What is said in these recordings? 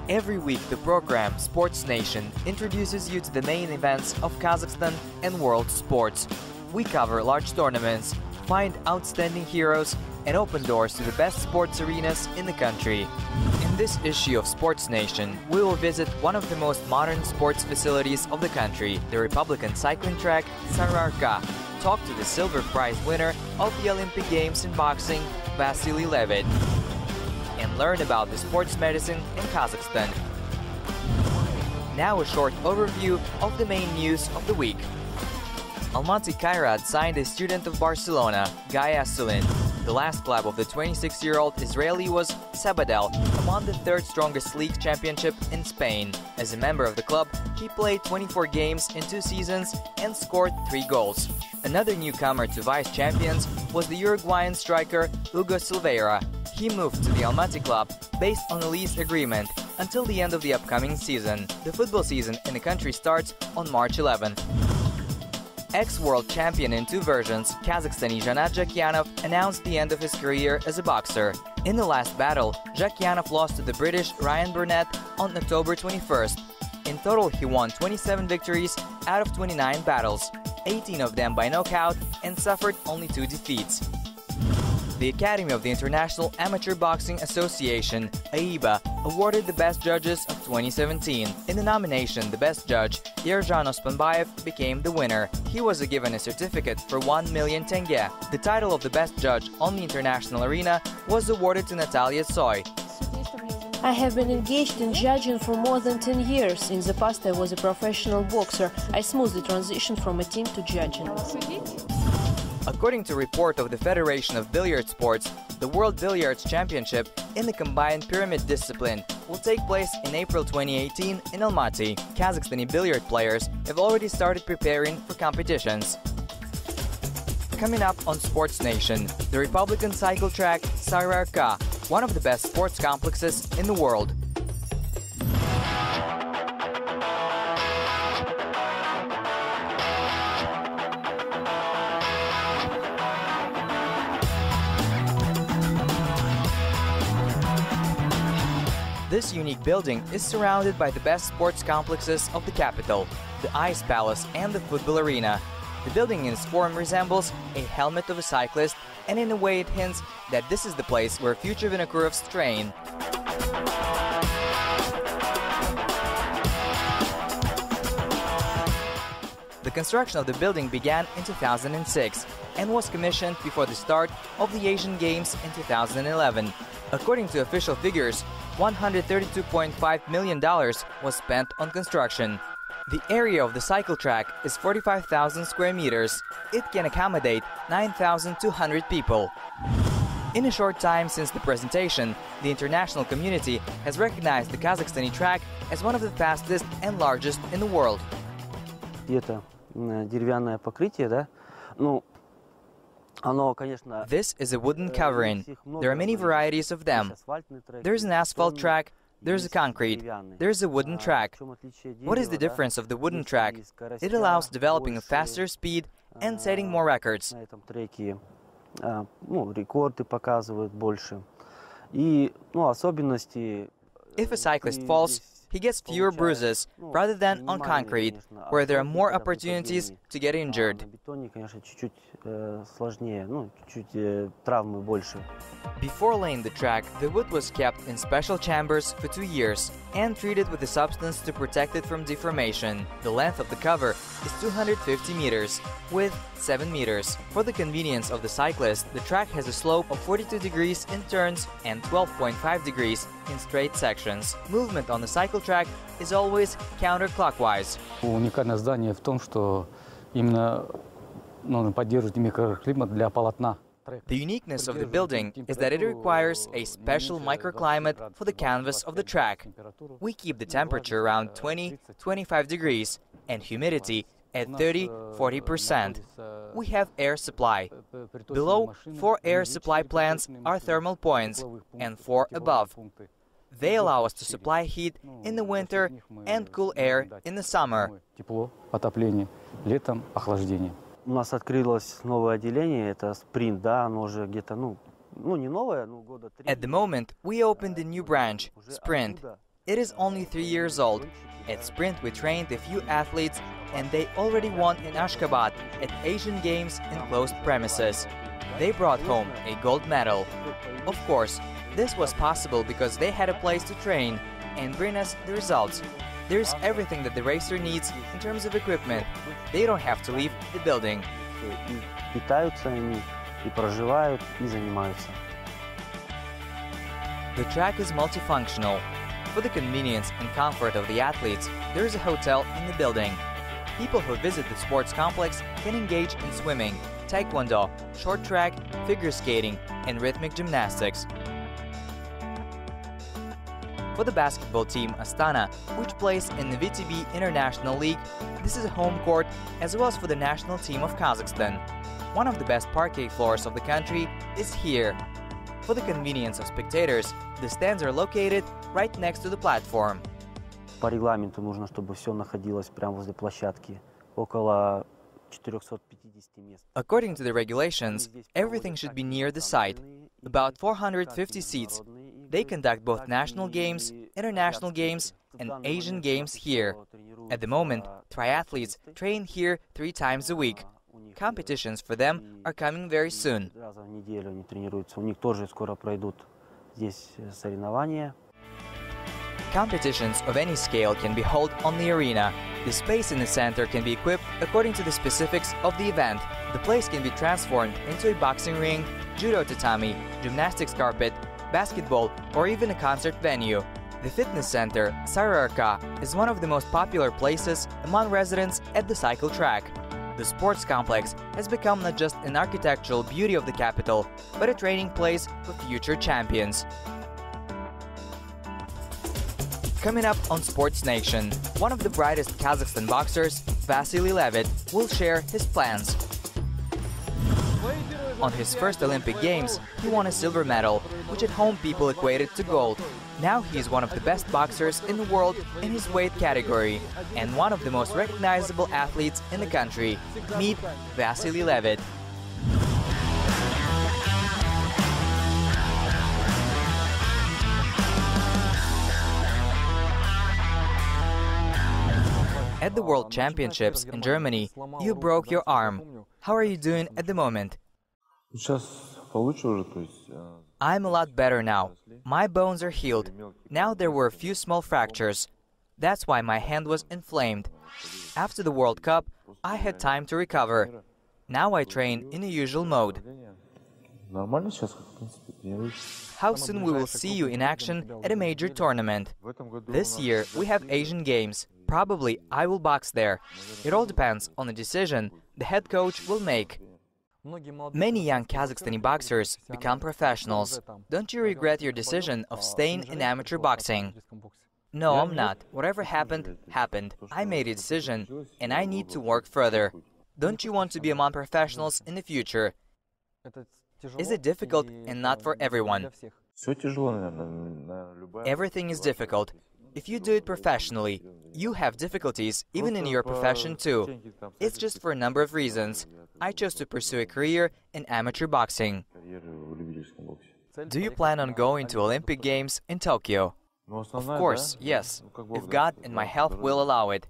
Every week, the program Sports Nation introduces you to the main events of Kazakhstan and world sports. We cover large tournaments, find outstanding heroes, and open doors to the best sports arenas in the country. In this issue of Sports Nation, we will visit one of the most modern sports facilities of the country, the Republican cycling track Sararka, talk to the silver prize winner of the Olympic Games in boxing, Vasiliy Levit, and learn about the sports medicine in Kazakhstan. Now a short overview of the main news of the week. Almaty Kairat signed a student of Barcelona, Gaia Sulin. The last club of the 26-year-old Israeli was Sabadell, won the third strongest league championship in Spain. As a member of the club, he played 24 games in 2 seasons and scored 3 goals. Another newcomer to vice champions was the Uruguayan striker Hugo Silveira. He moved to the Almaty club based on a lease agreement until the end of the upcoming season. The football season in the country starts on March 11th. Ex-world champion in 2 versions, Kazakhstani Janat Jakyanov announced the end of his career as a boxer. In the last battle, Jakyanov lost to the British Ryan Burnett on October 21st. In total, he won 27 victories out of 29 battles, 18 of them by knockout, and suffered only 2 defeats. The Academy of the International Amateur Boxing Association, AIBA, awarded the Best Judges of 2017. In the nomination, the Best Judge, Yerzhan Ospanbayev, became the winner. He was given a certificate for 1 million tenge. The title of the Best Judge on the international arena was awarded to Natalia Tsoy. I have been engaged in judging for more than 10 years. In the past, I was a professional boxer. I smoothly transitioned from a team to judging. According to a report of the Federation of Billiard Sports, the World Billiards Championship in the combined pyramid discipline will take place in April 2018 in Almaty. Kazakhstani billiard players have already started preparing for competitions. Coming up on Sports Nation, the Republican cycle track Sararka, one of the best sports complexes in the world. This unique building is surrounded by the best sports complexes of the capital, the Ice Palace and the football arena. The building in its form resembles a helmet of a cyclist, and in a way it hints that this is the place where future Vinokurovs train. The construction of the building began in 2006 and was commissioned before the start of the Asian Games in 2011. According to official figures, $132.5 million was spent on construction. The area of the cycle track is 45,000 square meters. It can accommodate 9,200 people. In a short time since the presentation, the international community has recognized the Kazakhstani track as one of the fastest and largest in the world. This is a wooden covering. There are many varieties of them. There's an asphalt track, there's a concrete, there's a wooden track. What is the difference of the wooden track? It allows developing a faster speed and setting more records. If a cyclist falls, he gets fewer bruises rather than on concrete, where there are more opportunities to get injured. Before laying the track, the wood was kept in special chambers for 2 years and treated with a substance to protect it from deformation. The length of the cover is 250 meters, width 7 meters. For the convenience of the cyclist, the track has a slope of 42 degrees in turns and 12.5 degrees in straight sections. Movement on the cycle track is always counterclockwise. Уникальное здание в том, что именно поддерживает микроклимат для полотна. The uniqueness of the building is that it requires a special microclimate for the canvas of the track. We keep the temperature around 20-25 degrees and humidity at 30-40%. We have air supply. Below, 4 air supply plants are thermal points and 4 above. They allow us to supply heat in the winter and cool air in the summer. Тепло, отопление, летом охлаждение. У нас открылось новое отделение, это спринт, да, оно уже где-то, не новое, но года 3. At the moment, we opened a new branch, Sprint. It is only 3 years old. At sprint we trained a few athletes and they already won in Ashgabat at Asian Games in closed premises. They brought home a gold medal. Of course, this was possible because they had a place to train and bring us the results. There's everything that the racer needs in terms of equipment. They don't have to leave the building. И питаются они, и проживают, и занимаются. The track is multifunctional. For the convenience and comfort of the athletes, there is a hotel in the building. People who visit the sports complex can engage in swimming, taekwondo, short track, figure skating, and rhythmic gymnastics. For the basketball team Astana, which plays in the VTB International League, this is a home court as well as for the national team of Kazakhstan. One of the best parquet floors of the country is here. For the convenience of spectators, the stands are located right next to the platform. По регламенту нужно, чтобы все находилось прямо возле площадки. Около 450 мест. According to the regulations, everything should be near the site. About 450 seats. They conduct both national games, international games, and Asian games here. At the moment, triathletes train here 3 times a week. Competitions for them are coming very soon. Раза в неделю они тренируются. У них тоже скоро пройдут здесь соревнования. Competitions of any scale can be held on the arena. The space in the center can be equipped according to the specifics of the event. The place can be transformed into a boxing ring, judo tatami, gymnastics carpet, basketball, or even a concert venue. The fitness center, Sararka, is one of the most popular places among residents at the cycle track. The sports complex has become not just an architectural beauty of the capital, but a training place for future champions. Coming up on Sports Nation, one of the brightest Kazakhstan boxers, Vasiliy Levit, will share his plans. On his first Olympic Games, he won a silver medal, which at home people equated to gold. Now he is one of the best boxers in the world in his weight category and one of the most recognizable athletes in the country. Meet Vasiliy Levit. At the World Championships in Germany, you broke your arm. How are you doing at the moment? I'm a lot better now. My bones are healed. Now there were a few small fractures. That's why my hand was inflamed. After the World Cup, I had time to recover. Now I train in the usual mode. How soon we will see you in action at a major tournament? This year we have Asian Games. Probably I will box there. It all depends on the decision the head coach will make. Many young Kazakhstani boxers become professionals. Don't you regret your decision of staying in amateur boxing? No, I'm not. Whatever happened, happened. I made a decision, and I need to work further. Don't you want to be among professionals in the future? Is it difficult and not for everyone? Everything is difficult. If you do it professionally, you have difficulties even in your profession too. It's just for a number of reasons. I chose to pursue a career in amateur boxing. Do you plan on going to Olympic Games in Tokyo? Of course, yes, if God and my health will allow it.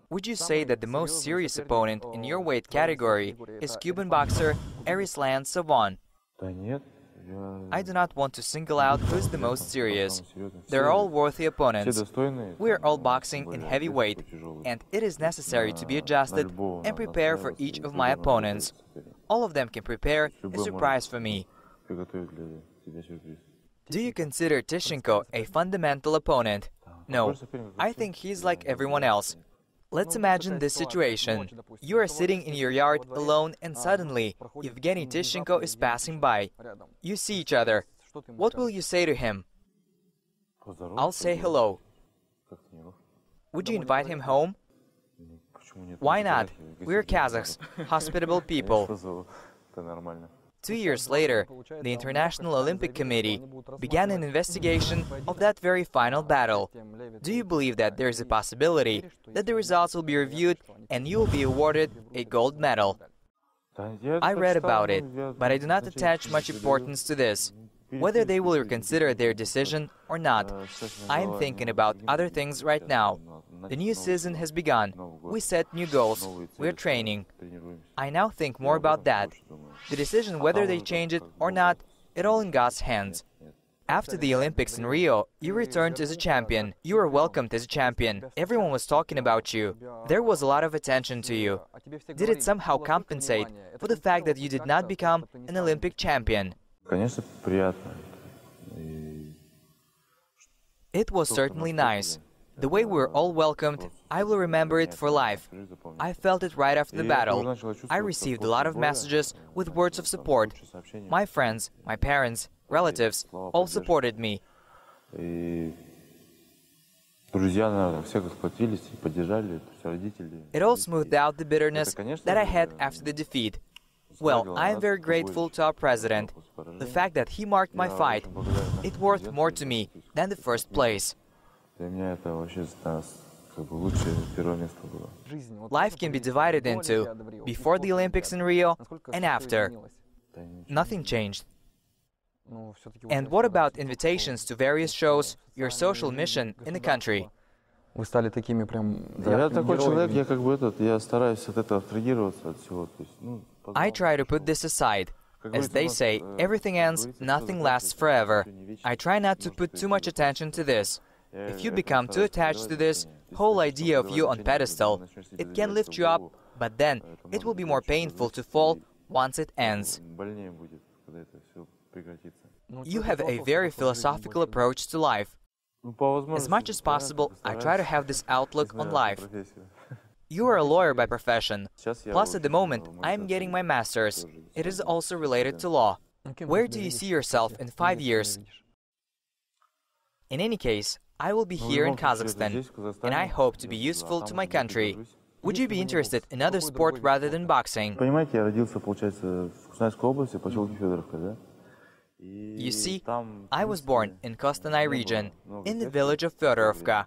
Would you say that the most serious opponent in your weight category is Cuban boxer Erislan Savon? I do not want to single out who is the most serious. They're all worthy opponents. We are all boxing in heavyweight, and it is necessary to be adjusted and prepare for each of my opponents. All of them can prepare a surprise for me. Do you consider Tishenko a fundamental opponent? No, I think he's like everyone else. Let's imagine this situation. You are sitting in your yard alone and suddenly Evgeny Tishenko is passing by. You see each other. What will you say to him? I'll say hello. Would you invite him home? Why not? We're Kazakhs, hospitable people. 2 years later, the International Olympic Committee began an investigation of that very final battle. Do you believe that there is a possibility that the results will be reviewed and you will be awarded a gold medal? I read about it, but I do not attach much importance to this. whether they will reconsider their decision or not. I am thinking about other things right now. The new season has begun. We set new goals. We're training. I now think more about that. The decision whether they change it or not, it all in God's hands. After the Olympics in Rio, you returned as a champion. You were welcomed as a champion. Everyone was talking about you. There was a lot of attention to you. Did it somehow compensate for the fact that you did not become an Olympic champion? It was certainly nice. The way we were all welcomed, I will remember it for life. I felt it right after the battle. I received a lot of messages with words of support. My friends, my parents, relatives all supported me. It all smoothed out the bitterness that I had after the defeat. Well, I am very grateful to our president. The fact that he marked my fight, it worth more to me than the first place. Life can be divided into before the Olympics in Rio and after. Nothing changed. And what about invitations to various shows, your social mission in the country? Вы стали такими прям... Я такой человек, я стараюсь от этого абстрагироваться от всего. I try to put this aside. As they say, everything ends, nothing lasts forever. I try not to put too much attention to this. If you become too attached to this whole idea of you on pedestal, it can lift you up, but then it will be more painful to fall once it ends. You have a very philosophical approach to life. As much as possible, I try to have this outlook on life. You are a lawyer by profession. Plus, at the moment, I am getting my master's. It is also related to law. Where do you see yourself in 5 years? In any case, I will be here in Kazakhstan, and I hope to be useful to my country. Would you be interested in another sport rather than boxing? You see, I was born in Kostanay region, in the village of Fedorovka.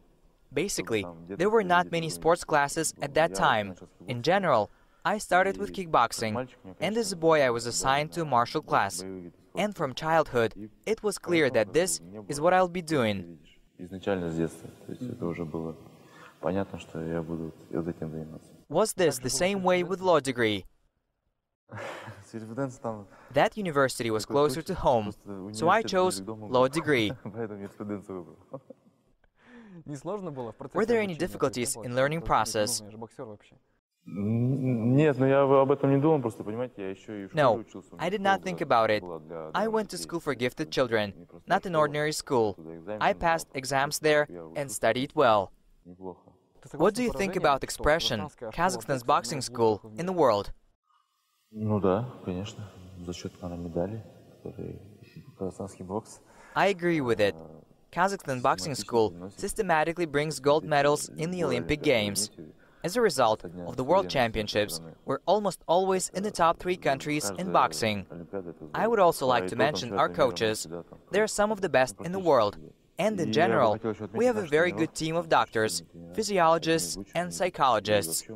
Basically, there were not many sports classes at that time. In general, I started with kickboxing, and as a boy I was assigned to a martial class. And from childhood, it was clear that this is what I'll be doing. Was this the same way with law degree? That university was closer to home, so I chose law degree. Were there any difficulties in learning process? No, I did not think about it. I went to school for gifted children, not an ordinary school. I passed exams there and studied well. What do you think about expression, Kazakhstan's boxing school, in the world? I agree with it. Kazakhstan Boxing School systematically brings gold medals in the Olympic Games. As a result of the World Championships, we're almost always in the top 3 countries in boxing. I would also like to mention our coaches. They're some of the best in the world. And in general, we have a very good team of doctors, physiologists and psychologists.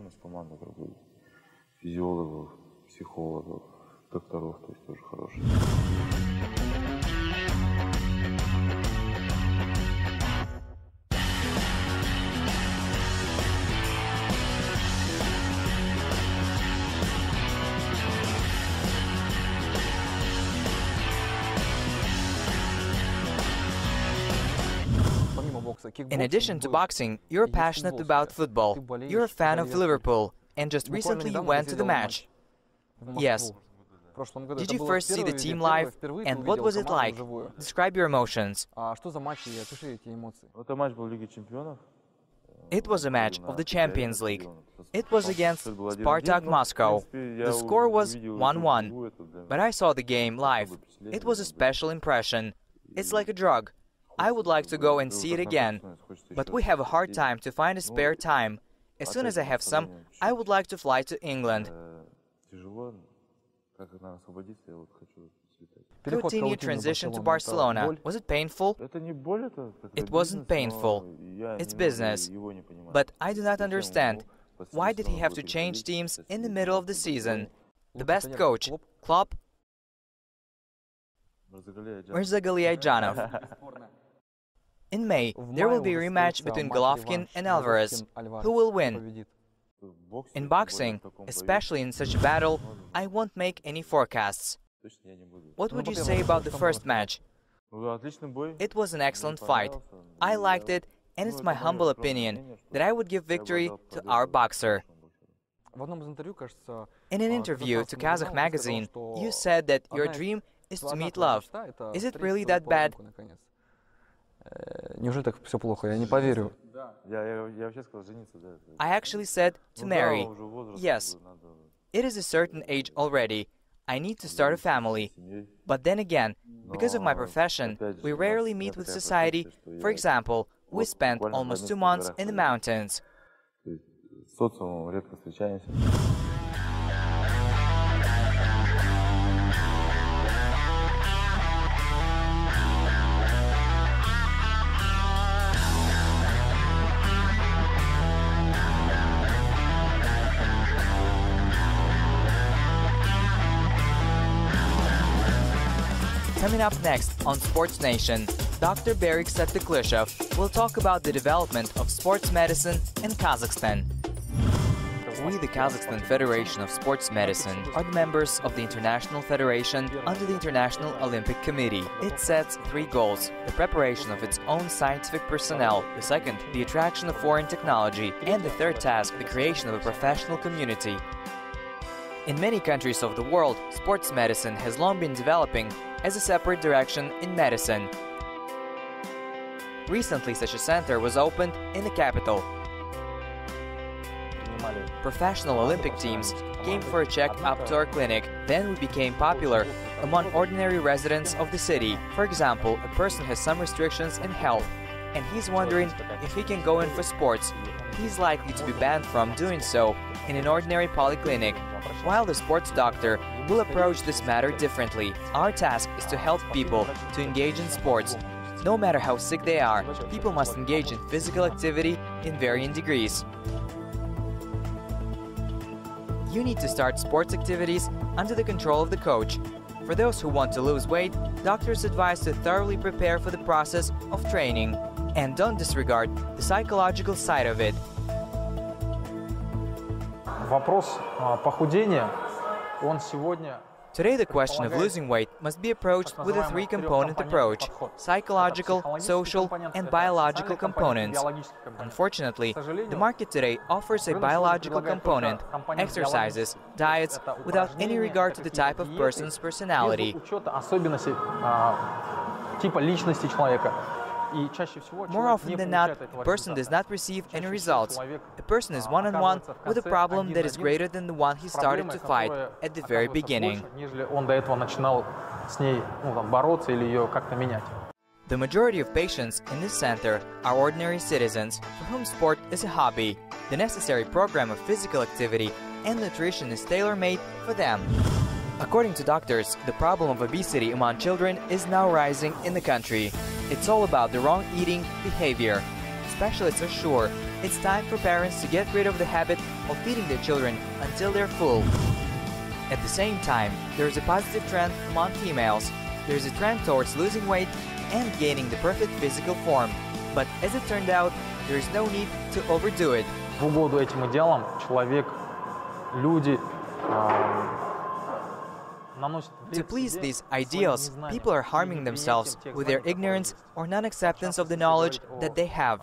In addition to boxing, you're passionate about football. You're a fan of Liverpool, and just recently you went to the match. Yes. Did you first see the team live, and what was it like? Describe your emotions. It was a match of the Champions League. It was against Spartak Moscow. The score was 1-1. But I saw the game live. It was a special impression. It's like a drug. I would like to go and see it again. But we have a hard time to find a spare time. As soon as I have some, I would like to fly to England. Continued transition to Barcelona. Was it painful? It wasn't painful. It's business. But I do not understand. Why did he have to change teams in the middle of the season? The best coach, Klopp. Mirzagaliyjanov. In May, there will be a rematch between Golovkin and Alvarez. Who will win? In boxing, especially in such a battle, I won't make any forecasts. What would you say about the first match? It was an excellent fight. I liked it, and it's my humble opinion that I would give victory to our boxer. In an interview to Kazakh magazine, you said that your dream is to meet love. Is it really that bad? I actually said to marry. Yes. It is a certain age already. I need to start a family. But then again, because of my profession, we rarely meet with society. For example, we spent almost 2 months in the mountains. Coming up next on Sports Nation, Dr. Berik Satyklishov will talk about the development of sports medicine in Kazakhstan. We, the Kazakhstan Federation of Sports Medicine, are the members of the International Federation under the International Olympic Committee. It sets 3 goals: the preparation of its own scientific personnel, the second, the attraction of foreign technology, and the third task, the creation of a professional community. In many countries of the world, sports medicine has long been developing as a separate direction in medicine. Recently, such a center was opened in the capital. Professional Olympic teams came for a check-up to our clinic. Then we became popular among ordinary residents of the city. For example, a person has some restrictions in health, and he's wondering if he can go in for sports. He's likely to be banned from doing so in an ordinary polyclinic, while the sports doctor will approach this matter differently. Our task is to help people to engage in sports. No matter how sick they are, people must engage in physical activity in varying degrees. You need to start sports activities under the control of the coach. For those who want to lose weight, doctors advise to thoroughly prepare for the process of training and don't disregard the psychological side of it. Today, the question of losing weight must be approached with a 3-component approach: psychological, social, and biological components. Unfortunately, the market today offers a biological component, exercises, diets, without any regard to the type of person's personality. More often than not, a person does not receive any results. A person is one-on-one with a problem that is greater than the one he started to fight at the very beginning. The majority of patients in this center are ordinary citizens for whom sport is a hobby. The necessary program of physical activity and nutrition is tailor-made for them. According to doctors, the problem of obesity among children is now rising in the country. It's all about the wrong eating behavior. Specialists are sure it's time for parents to get rid of the habit of feeding their children until they're full. At the same time, there is a positive trend among females. There is a trend towards losing weight and gaining the perfect physical form. But as it turned out, there is no need to overdo it. To please these ideals, people are harming themselves with their ignorance or non-acceptance of the knowledge that they have.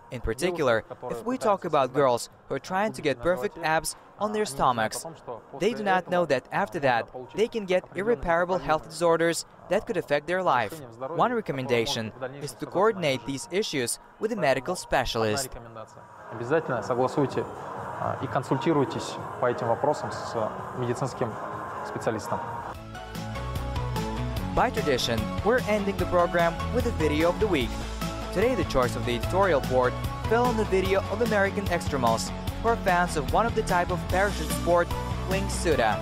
In particular, if we talk about girls who are trying to get perfect abs on their stomachs, they do not know that after that, they can get irreparable health disorders that could affect their life. One recommendation is to coordinate these issues with a medical specialist. Обязательно согласуйте и консультируйтесь по этим вопросам с медицинским специалистом. By tradition, we're ending the program with a video of the week. Today, the choice of the editorial board fell on the video of American extremos, who are fans of one of the type of parachute sport, wing suda.